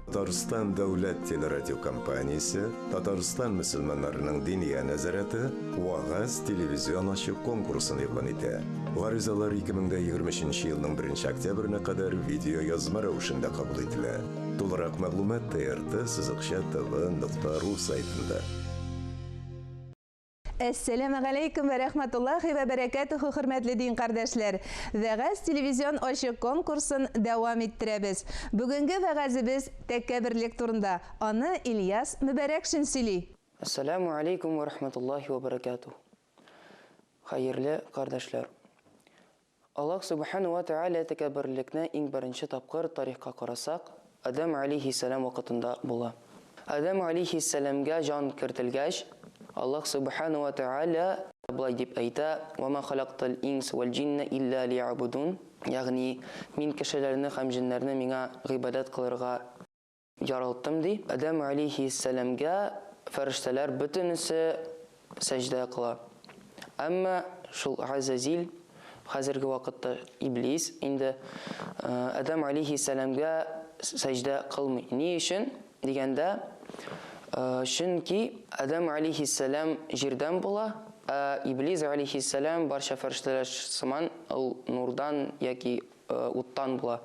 Татарстан дәүләт телерадиокомпаниясе, Татарстан мөселманнарының диния нәзарәте «Вагаз» телевизион ачык конкурсын игълан итә. Гаризалар 2023 елның 1 октябренә кадәр видео язма рәвешендә кабул ителә. Тулырак мәгълүмат TRT-Сызыкча-TV.ру сайтында. Әссәламу алейкум ва рахматуллахи ва баракатуху, хөрмәтле дин кардәшләр. Вагаз телевизион ачык конкурсын дәвам иттерәбез. Бүгенге вагазыбыз тәкәбберлек турында. Аны Ильяс Мөбәрәкшин сөйли. Ассаламу алейкум ва рахматуллахи ва баракатух. Хәерле кардәшләр. Аллаһ субхану ва тааля тәкәбберлекне иң беренче тапкыр тарихка карасак, Адам алейхиссалам вакытында була. Адам алейхиссаламга жан кертелгәч, Аллаһ субхану ва тааля булай дип әйтә: "Ва ма халактал инс вал джинна илля лиябудун", ягъни мин кешеләрне һәм җиннәрне миңа гыйбадат кылырга яраттым ди. Адам алейхиссаламга фәрештәләр бөтенесе сәҗдә кыла. Әмма шул Азазил, хәзерге вакытта Иблис, инде Адам алейхиссаламга сәҗдә кылмый. Ни өчен дигәндә, чөнки Адам алейхиссалам җирдән була, Иблис алейхиссалам барча фәрештәләр сыман ул нурдан яки уттан була.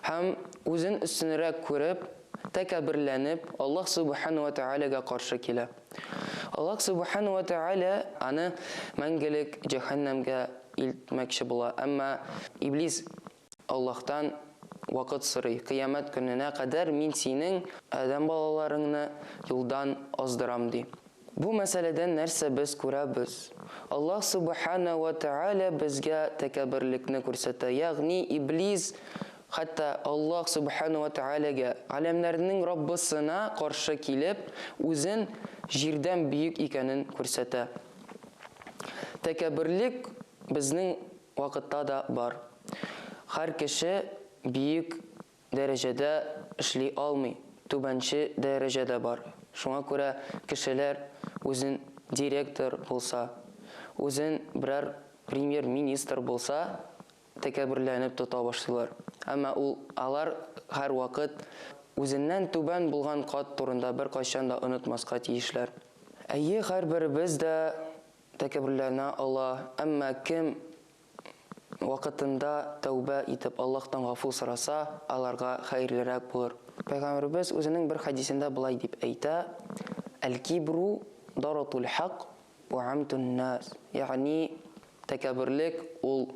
Һәм үзен өстенрәк күреп, тәкәбберләнеп, Аллаһ субхану ва тааляга каршы килә. Аллаһ субхану ва тааля аны мәңгелек җәһәннәмгә илтмәкче була. Әмма Иблис Аллаһтан вакыт сорый: "Кыямәт көненә кадәр мин синең адәм балаларыңны юлдан аздырам" ди. Бу мәсьәләдән нәрсә без күрәбез? Аллаһ субхану ва тааля безгә тәкәбберлекне күрсәтә. Ягъни Иблис хәтта Аллаһ субхану ва тааляга, алемнәрнең Раббысына каршы килеп, үзен җирдән бийек икәнен күрсәтә. Тәкәбберлек безнең вакытта да бар. Һәр кеше бийек дәрәҗәдә эшли алмый, түбәнче дәрәҗәдә бар. Шуңа күрә кешеләр үзен директор булса, үзен берәр премьер-министр булса, тәкәбберләнеп тота башлыйлар. Әмма алар һәр вакыт үзеннән түбән булган кат турында бер кайчан да онытмаска тиешләр. Әйе, һәрберебез дә тәкәбберләнә ала, әмма кем вакытында тәүбә итеп Аллаһтан гафу сораса, аларга хәерлерәк булыр. Пәйгамбәрбез үзенең бер хадисендә булай дип әйтә: "Әл-кибру даратул хак ва амтун нас", ягъни тәкәбберлек ул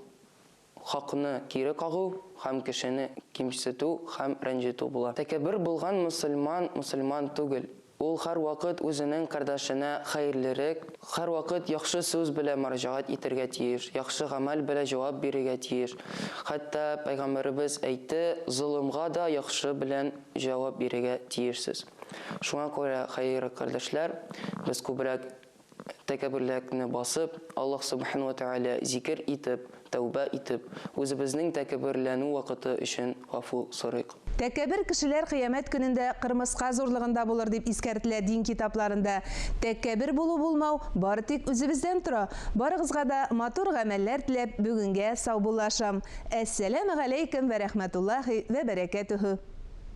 хакны кире кагу һәм кешене кимсетү һәм рәнҗетү була. Тәкәббер булган мусульман түгел. Ул һәр вакыт үзенең кардәшенә хәерлерәк, һәр вакыт яхшы сүз белән мәрҗәгать итәргә тиеш, яхшы гамәл белән җавап бирергә тиеш. Хәтта пәйгамбәрбез әйтте: "Зулымга да яхшы белән җавап бирергә тиешсез". Шуңа күрә, хәйрле кардәшләр, без күбрәк тәкәбберлекне басып, Аллаһ субхану ва тааля зикр итеп, тәүбә итеп, үзебезнең тәкәбберләнү вакыты өчен гафу сорыйк. Тәкәббер кешеләр кыямәт көнендә кырмыска зурлыгында булыр дип искәртелә дин китапларында. Тәкәббер булу-булмау бары тик үзебездән тора. Барыгызга да матур гамәлләр теләп, бүгенгә сау булашам. Әссәламу алейкум ва рахматуллахи ва баракатуху.